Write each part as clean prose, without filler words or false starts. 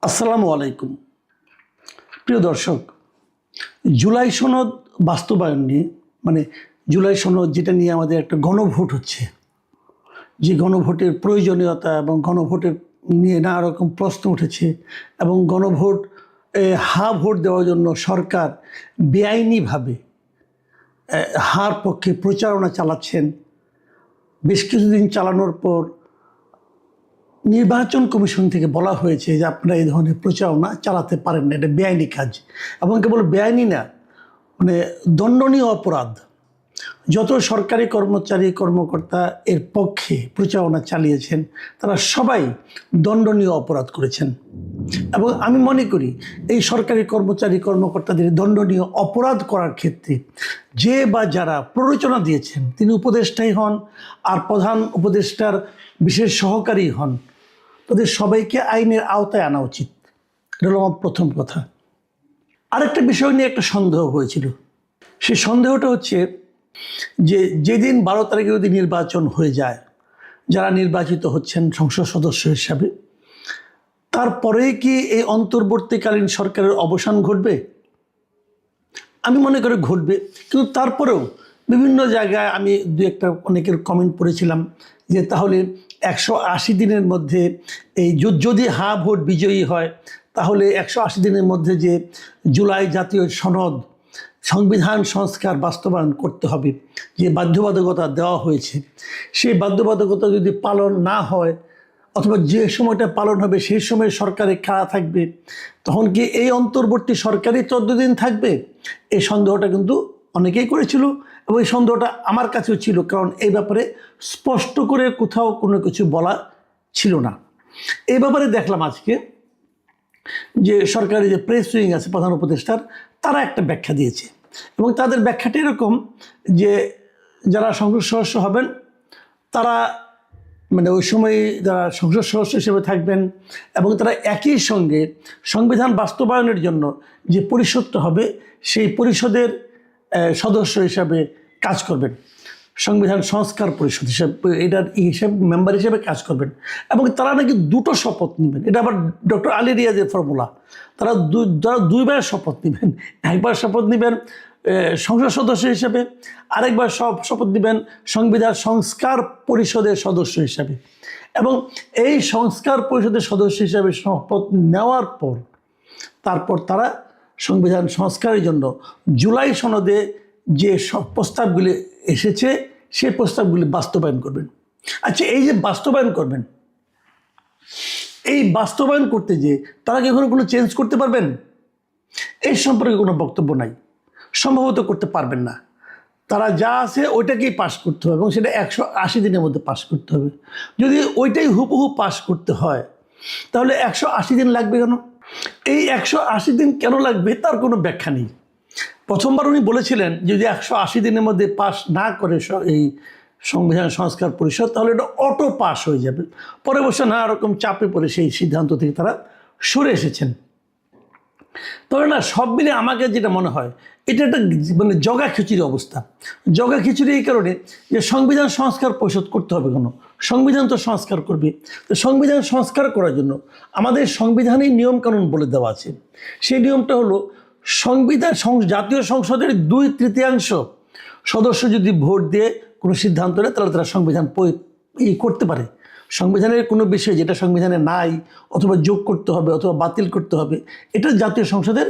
আসসালামু আলাইকুম। প্রিয় দর্শক, জুলাই সনদ বাস্তবায়ন নিয়ে জুলাই সনদ যেটা নিয়ে আমাদের একটা গণভোট হচ্ছে, যে গণভোটের প্রয়োজনীয়তা এবং গণভোটের নিয়ে নানা রকম প্রশ্ন উঠেছে এবং গণভোট হা ভোট দেওয়ার জন্য সরকার বেআইনিভাবে হার পক্ষে প্রচারণা চালাচ্ছেন। বেশ কিছুদিন চালানোর পর নির্বাচন কমিশন থেকে বলা হয়েছে যে আপনারা এই ধরনের প্রচারণা চালাতে পারেন না, এটা বেআইনি কাজ। এবং কেবল বেআইনি না, দণ্ডনীয় অপরাধ। যত সরকারি কর্মচারী কর্মকর্তা এর পক্ষে প্রচারণা চালিয়েছেন তারা সবাই দণ্ডনীয় অপরাধ করেছেন। এবং আমি মনে করি এই সরকারি কর্মচারী কর্মকর্তাদের দণ্ডনীয় অপরাধ করার ক্ষেত্রে যে বা যারা প্ররোচনা দিয়েছেন, তিনি উপদেষ্টাই হন আর প্রধান উপদেষ্টার বিশেষ সহকারী হন, তাদের সবাইকে আইনের আওতায় আনা উচিত। এটা হলো আমার প্রথম কথা। আরেকটা বিষয় নিয়ে একটা সন্দেহ হয়েছিল। সেই সন্দেহটা হচ্ছে যে যেদিন 12 তারিখে যদি নির্বাচন হয়ে যায়, যারা নির্বাচিত হচ্ছেন সংসদ সদস্য হিসাবে, তারপরেই কি এই অন্তর্বর্তীকালীন সরকারের অবসান ঘটবে? আমি মনে করি ঘটবে, কিন্তু তারপরেও বিভিন্ন জায়গায় আমি অনেকের কমেন্ট পড়েছিলাম যে তাহলে 180 দিনের মধ্যে এই যদি হা ভোট বিজয়ী হয়, তাহলে 180 দিনের মধ্যে যে জুলাই জাতীয় সনদ সংবিধান সংস্কার বাস্তবায়ন করতে হবে, যে বাধ্যবাধকতা দেওয়া হয়েছে, সেই বাধ্যবাধকতা যদি পালন না হয় অথবা যে সময়টা পালন হবে সেই সময় সরকারে কারা থাকবে, তখন কি এই অন্তর্বর্তী সরকারই 14 দিন থাকবে? এই সন্দেহটা কিন্তু অনেকেই করেছিল এবং এই সন্দেহটা আমার কাছেও ছিল, কারণ এই ব্যাপারে স্পষ্ট করে কোথাও কোনো কিছু বলা ছিল না। এই ব্যাপারে দেখলাম আজকে যে সরকারি যে প্রেস উইং আছে প্রধান উপদেষ্টার, তারা একটা ব্যাখ্যা দিয়েছে এবং তাদের ব্যাখ্যাটা এরকম যে যারা সংসদ সদস্য হবেন তারা ওই সময় যারা সংসদ সদস্য হিসেবে থাকবেন এবং তারা একই সঙ্গে সংবিধান বাস্তবায়নের জন্য যে পরিষদটা হবে সেই পরিষদের সদস্য হিসাবে কাজ করবেন, সংবিধান সংস্কার পরিষদ হিসাবে এটার মেম্বার হিসেবে কাজ করবেন। এবং তারা নাকি দুটো শপথ নেবেন। এটা আবার ডক্টর আলী রিয়াজের ফর্মুলা। তারা দুইবার শপথ নেবেন। একবার শপথ নেবেন সংসদ সদস্য হিসেবে, আরেকবার শপথ নেবেন সংবিধান সংস্কার পরিষদের সদস্য হিসাবে। এবং এই সংস্কার পরিষদের সদস্য হিসাবে শপথ নেওয়ার পর তারপর তারা সংবিধান সংস্কারের জন্য জুলাই সনদে যে সব প্রস্তাবগুলি এসেছে সেই প্রস্তাবগুলি বাস্তবায়ন করবেন। আচ্ছা, এই যে বাস্তবায়ন করবেন, এই বাস্তবায়ন করতে যে তারা কি কোনো চেঞ্জ করতে পারবেন? এই সম্পর্কে কোনো বক্তব্য নাই, সম্ভবত করতে পারবেন না। তারা যা আছে ওইটাকেই পাশ করতে হবে এবং সেটা 180 দিনের মধ্যে পাশ করতে হবে। যদি ওইটাই হুবহু পাশ করতে হয় তাহলে 180 দিন লাগবে কেন? এই 180 দিন কেন লাগবে তার কোনো ব্যাখ্যা নেই। প্রথমবার উনি বলেছিলেন যদি 180 দিনের মধ্যে পাস না করে এই সংবিধান সংস্কার পরিষদ, তাহলে এটা অটো পাস হয়ে যাবে। পরে বছর নানা রকম চাপে পড়ে সেই সিদ্ধান্ত থেকে তারা সরে এসেছেন। তবে না, সব মিলে আমাকে যেটা মনে হয় এটা একটা জগা খিচুড়ি অবস্থা। জগা খিচুড়ি এই কারণে যে সংবিধান সংস্কার পরিষদ করতে হবে কেন? সংবিধান তো সংস্কার করবে। তো সংবিধান সংস্কার করার জন্য আমাদের সংবিধানেই নিয়মকানুন বলে দেওয়া আছে। সেই নিয়মটা হলো সংবিধান জাতীয় সংসদের 2/3 সদস্য যদি ভোট দিয়ে কোনো সিদ্ধান্ত নেয় তাহলে তারা সংবিধান করতে পারে। সংবিধানের কোনো বিষয় যেটা সংবিধানে নাই অথবা যোগ করতে হবে অথবা বাতিল করতে হবে, এটা জাতীয় সংসদের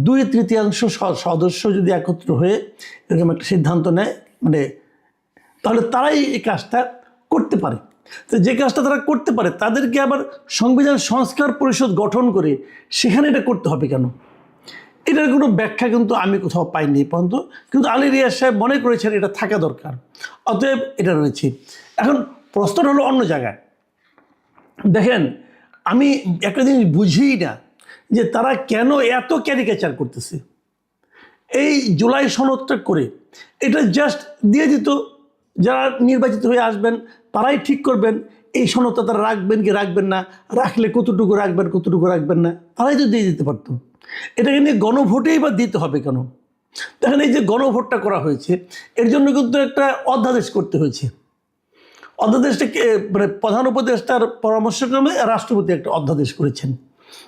2/3 সদস্য যদি একত্র হয়ে এরকম একটা সিদ্ধান্ত নেয় তাহলে তারাই এই কাজটা করতে পারে। তো যে কাজটা তারা করতে পারে তাদেরকে আবার সংবিধান সংস্কার পরিষদ গঠন করে সেখানে এটা করতে হবে কেন? এটার কোনো ব্যাখ্যা কিন্তু আমি কোথাও পাইনি পর্যন্ত, কিন্তু আলী রিয়াজ সাহেব মনে করেছেন এটা থাকা দরকার, অতএব এটা রয়েছে। এখন প্রশ্নটা হলো অন্য জায়গায়। দেখেন, আমি একটা জিনিস বুঝিই না যে তারা কেন এত ক্যারিকেচার করতেছে। এই জুলাই সনদটা করে এটা জাস্ট দিয়ে দিত, যারা নির্বাচিত হয়ে আসবেন তারাই ঠিক করবেন এই সনদটা তারা রাখবেন কি রাখবেন না, রাখলে কতটুকু রাখবেন কতটুকু রাখবেন না, তারাই তো দিয়ে দিতে পারতো। এটাকে নিয়ে গণভোটেই বা দিতে হবে কেন? দেখেন, এই যে গণভোটটা করা হয়েছে এর জন্য কিন্তু একটা অধ্যাদেশ করতে হয়েছে। অধ্যাদেশটা প্রধান উপদেষ্টার পরামর্শক্রমে রাষ্ট্রপতি একটা অধ্যাদেশ করেছেন।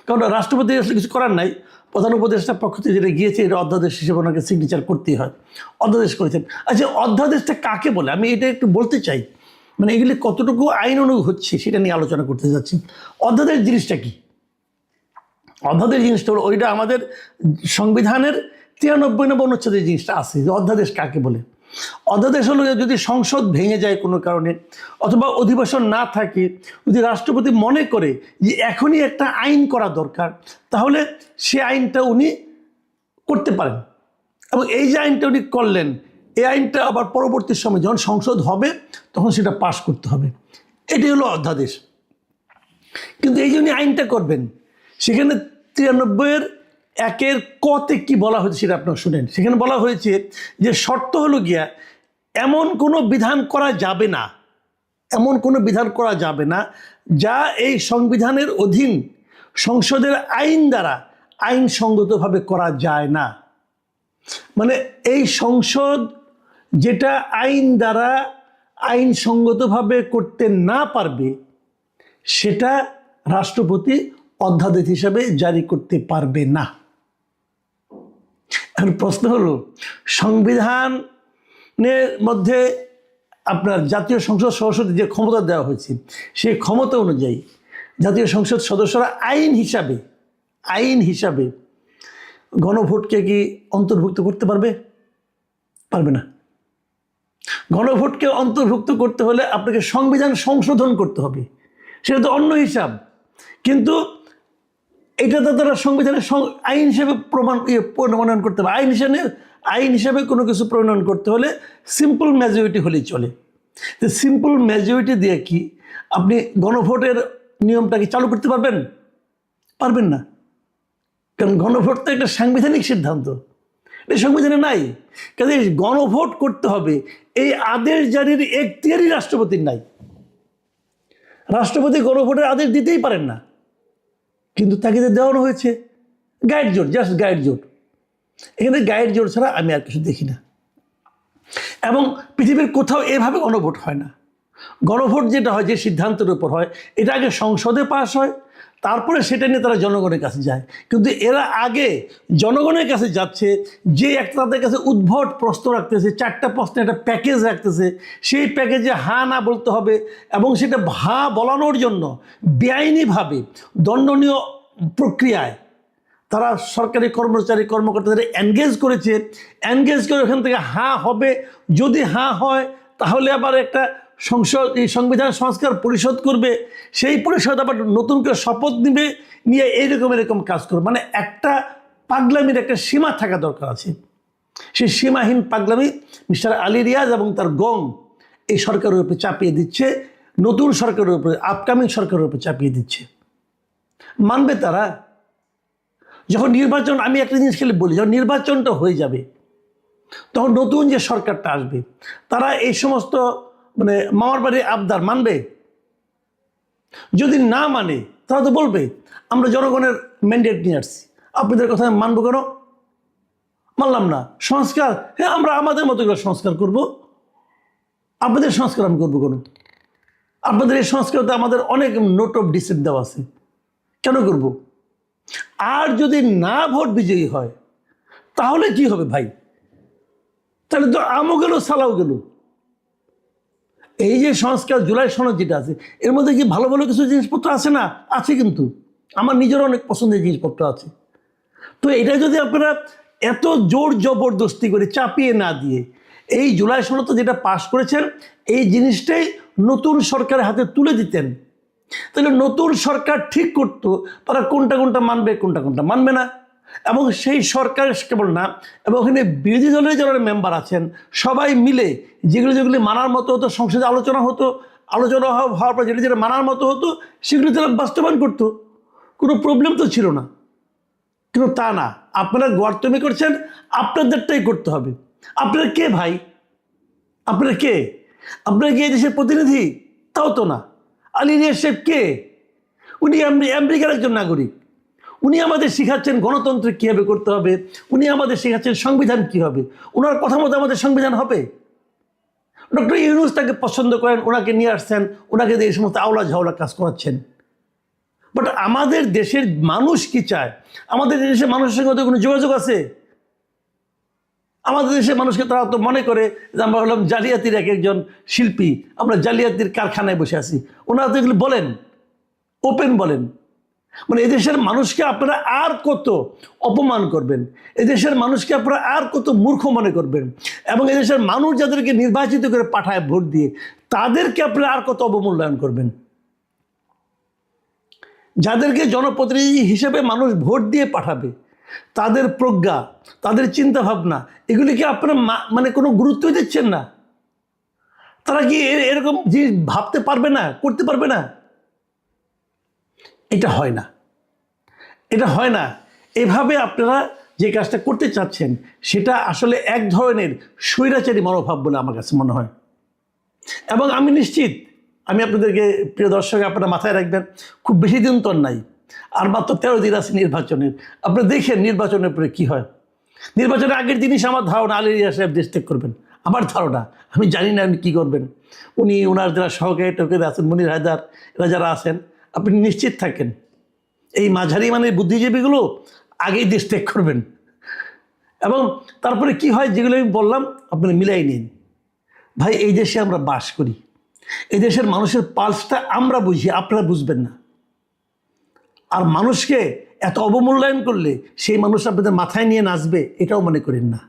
কারণ রাষ্ট্রপতি আসলে কিছু করার নাই, প্রধান উপদেষ্টার পক্ষ থেকে যেটা গিয়েছে এটা অধ্যাদেশ হিসেবে ওনাকে সিগনেচার করতেই হয়, অধ্যাদেশ করেছেন। আচ্ছা, অধ্যাদেশটা কাকে বলে আমি এটা একটু বলতে চাই, মানে এগুলি কতটুকু আইন অনুগ হচ্ছে সেটা নিয়ে আলোচনা করতে যাচ্ছি। অধ্যাদেশ জিনিসটা কি? অধ্যাদেশ জিনিসটা হলো ওইটা আমাদের সংবিধানের 93 নম্বর অনুচ্ছেদের জিনিসটা আছে যে অধ্যাদেশ কাকে বলে। অধ্যাদেশ হলো যদি সংসদ ভেঙে যায় কোনো কারণে অথবা অধিবেশন না থাকে, যদি রাষ্ট্রপতি মনে করে যে এখনই একটা আইন করা দরকার, তাহলে সে আইনটা উনি করতে পারেন। এবং এই যে আইনটা উনি করলেন, এই আইনটা আবার পরবর্তী সময় যখন সংসদ হবে তখন সেটা পাশ করতে হবে। এটাই হলো অধ্যাদেশ। কিন্তু এই যে উনি আইনটা করবেন, সেখানে 93-1 কতে কি বলা হয়েছে সেটা আপনারা শুনেন। সেখানে বলা হয়েছে যে শর্ত হলো গিয়া এমন কোনো বিধান করা যাবে না, এমন কোনো বিধান করা যাবে না যা এই সংবিধানের অধীন সংসদের আইন দ্বারা আইনসঙ্গতভাবে করা যায় না। মানে এই সংসদ যেটা আইন দ্বারা আইনসঙ্গতভাবে করতে না পারবে সেটা রাষ্ট্রপতি অধ্যাদেশ হিসাবে জারি করতে পারবে না। এখন প্রশ্ন হলো, সংবিধানের মধ্যে আপনার জাতীয় সংসদ সদস্যদের যে ক্ষমতা দেওয়া হয়েছে সেই ক্ষমতা অনুযায়ী জাতীয় সংসদ সদস্যরা আইন হিসাবে গণভোটকে কি অন্তর্ভুক্ত করতে পারবে? পারবে না। গণভোটকে অন্তর্ভুক্ত করতে হলে আপনাকে সংবিধান সংশোধন করতে হবে, সেটা তো অন্য হিসাব। কিন্তু এটা তো তারা সংবিধানের আইন হিসেবে প্রণয়ন করতে হবে। আইন হিসেবে কোনো কিছু প্রণয়ন করতে হলে সিম্পল মেজরিটি হলেই চলে। তো সিম্পল মেজরিটি দিয়ে কি আপনি গণভোটের নিয়মটাকে চালু করতে পারবেন? পারবেন না। কারণ গণভোট তো একটা সাংবিধানিক সিদ্ধান্ত, এটা সংবিধানে নাই। কাজে গণভোট করতে হবে এই আদেশ জারির এখতিয়ারই রাষ্ট্রপতির নাই। রাষ্ট্রপতি গণভোটের আদেশ দিতেই পারেন না, কিন্তু তাকে দেওয়ানো হয়েছে গাইড জোট, জাস্ট গাইড জোট। এখানে গাইড জোট ছাড়া আমি আর কিছু দেখি না। এবং পৃথিবীর কোথাও এভাবে গণভোট হয় না। গণভোট যেটা হয়, যে সিদ্ধান্তের উপর হয়, এটা আগে সংসদে পাস হয়, তারপরে সেটা নিয়ে তারা জনগণের কাছে যায়। কিন্তু এরা আগে জনগণের কাছে যাচ্ছে, যে একটা তাদের কাছে উদ্ভট প্রশ্ন রাখতেছে, 4টা প্রশ্নের একটা প্যাকেজ রাখতেছে, সেই প্যাকেজে হ্যাঁ না বলতে হবে। এবং সেটা হ্যাঁ বলানোর জন্য বেআইনিভাবে দণ্ডনীয় প্রক্রিয়ায় তারা সরকারি কর্মকর্তাদের এনগেজ করেছে। এনগেজ করে ওখান থেকে হ্যাঁ হবে, যদি হ্যাঁ হয় তাহলে আবার একটা সংবিধান সংস্কার পরিষদ করবে, সেই পরিষদ আবার নতুন করে শপথ নেবে, নিয়ে এরকম কাজ করবে। মানে একটা পাগলামির একটা সীমা থাকা দরকার আছে। সেই সীমাহীন পাগলামি মিস্টার আলী রিয়াজ এবং তার গং এই সরকারের উপরে চাপিয়ে দিচ্ছে, নতুন সরকারের উপরে, আপকামিং সরকারের উপরে চাপিয়ে দিচ্ছে। মানবে তারা? যখন নির্বাচন, আমি একটা জিনিস খেলে বলি, যখন নির্বাচনটা হয়ে যাবে তখন নতুন যে সরকারটা আসবে তারা এই সমস্ত মানে মামার বাড়ির আবদার মানবে? যদি না মানে তারা তো বলবে আমরা জনগণের ম্যান্ডেট নিয়ে আসছি, আপনাদের কথা মানবো কেন? মানলাম না। সংস্কার, হ্যাঁ আমরা আমাদের মতো করে সংস্কার করব, আপনাদের সংস্কার আমি করবো কেন? আপনাদের এই সংস্কারতে আমাদের অনেক নোট অফ ডিসেন্ট দেওয়া আছে, কেন করব? আর যদি না ভোট বিজয়ী হয় তাহলে কি হবে ভাই? তাহলে তো আমও গেল, সালাও গেল। এই যে সংস্কার জুলাই সনদ যেটা আছে, এর মধ্যে কি ভালো ভালো কিছু জিনিসপত্র আছে না? আছে, কিন্তু আমার নিজের অনেক পছন্দের জিনিসপত্র আছে। তো এটা যদি আপনারা এত জোর জবরদস্তি করে চাপিয়ে না দিয়ে এই জুলাই সনদ যেটা পাশ করেছেন এই জিনিসটাই নতুন সরকারের হাতে তুলে দিতেন, তাহলে নতুন সরকার ঠিক করতো তারা কোনটা মানবে, কোনটা মানবে না। এবং সেই সরকার কেবল না, এবং ওখানে বিরোধী দলের যারা মেম্বার আছেন সবাই মিলে যেগুলি মানার মতো হতো, সংসদে আলোচনা হওয়ার পর যেটা মানার মতো হতো সেগুলি তারা বাস্তবায়ন করতো, কোনো প্রবলেম তো ছিল না। কিন্তু তা না, আপনারা গর্তমি করছেন, আপনাদেরটাই করতে হবে। আপনারা কে ভাই? আপনারা কে? আপনারা কি এই দেশের প্রতিনিধি? তাও তো না। আলী রিয়াজ সাহেব কে? উনি আমেরিকার একজন নাগরিক। উনি আমাদের শেখাচ্ছেন গণতন্ত্র কীভাবে করতে হবে, উনি আমাদের শেখাচ্ছেন সংবিধান কী হবে। ওনার কথা মতো আমাদের সংবিধান হবে? ডক্টর ইউনূস তাকে পছন্দ করেন, ওনাকে নিয়ে আসছেন, ওনাকে দিয়ে এই সমস্ত আওলা ঝাওলা কাজ করাচ্ছেন। বাট আমাদের দেশের মানুষ কি চায়? আমাদের দেশের মানুষের সঙ্গে ওদের কোনো যোগাযোগ আছে? আমাদের দেশের মানুষকে তারা তো মনে করে যে আমরা হলাম জালিয়াতির এক একজন শিল্পী, আমরা জালিয়াতির কারখানায় বসে আছি। ওনারা তো এগুলো বলেন, ওপেন বলেন। মানে এদেশের মানুষকে আপনারা আর কত অপমান করবেন, এদেশের মানুষকে আপনারা আর কত মূর্খ মনে করবেন, এবং এদেশের মানুষ যাদেরকে নির্বাচিত করে পাঠায় ভোট দিয়ে, তাদেরকে আপনারা আর কত অবমূল্যায়ন করবেন। যাদেরকে জনপ্রতিনিধি হিসেবে মানুষ ভোট দিয়ে পাঠাবে, তাদের প্রজ্ঞা, তাদের চিন্তা ভাবনা, এগুলিকে আপনারা মানে কোনো গুরুত্বই দিচ্ছেন না। তারা কি এরকম জিনিস ভাবতে পারবে না, করতে পারবে না? এটা হয় না, এটা হয় না। এভাবে আপনারা যে কাজটা করতে চাচ্ছেন সেটা আসলে এক ধরনের স্বৈরাচারী মনোভাব বলে আমার কাছে মনে হয়। এবং আমি নিশ্চিত, আমি আপনাদেরকে, প্রিয় দর্শক, আপনারা মাথায় রাখবেন, খুব বেশি দিন তো নাই, আর মাত্র 13 দিন আছে নির্বাচনের। আপনি দেখেন নির্বাচনের পরে কি হয়। নির্বাচনের আগের জিনিস আমার ধারণা আলী রিয়াজ সাহেব দেশ ত্যাগ করবেন, আমার ধারণা। আমি জানি না উনি কী করবেন। উনি ওনার যারা সহকারী টহকারী আছেন, মনির হায়দার, এরা যারা আছেন, আপনি নিশ্চিত থাকেন এই মাঝারি মানে বুদ্ধিজীবীগুলো আগেই দেশ ত্যাগ করবেন। এবং তারপরে কি হয়, যেগুলো আমি বললাম আপনি মিলাই নিন। ভাই, এই দেশে আমরা বাস করি, এই দেশের মানুষের পালসটা আমরা বুঝি, আপনারা বুঝবেন না। আর মানুষকে এত অবমূল্যায়ন করলে সেই মানুষ আপনাদের মাথায় নিয়ে নাচবে, এটাও মনে করেন না।